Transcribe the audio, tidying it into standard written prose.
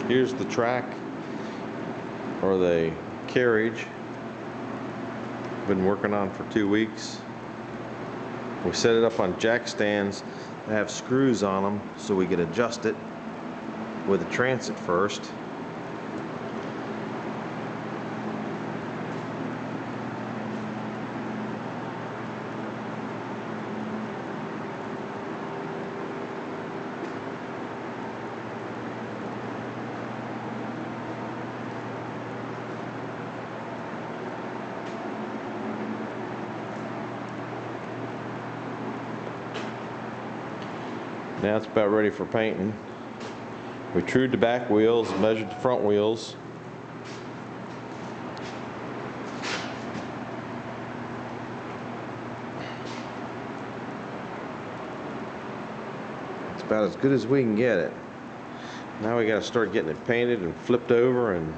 Here's the track, or the carriage. Been working on for 2 weeks. We set it up on jack stands that have screws on them so we can adjust it with a transit first. Now it's about ready for painting. We trued the back wheels, measured the front wheels. It's about as good as we can get it. Now we got to start getting it painted and flipped over and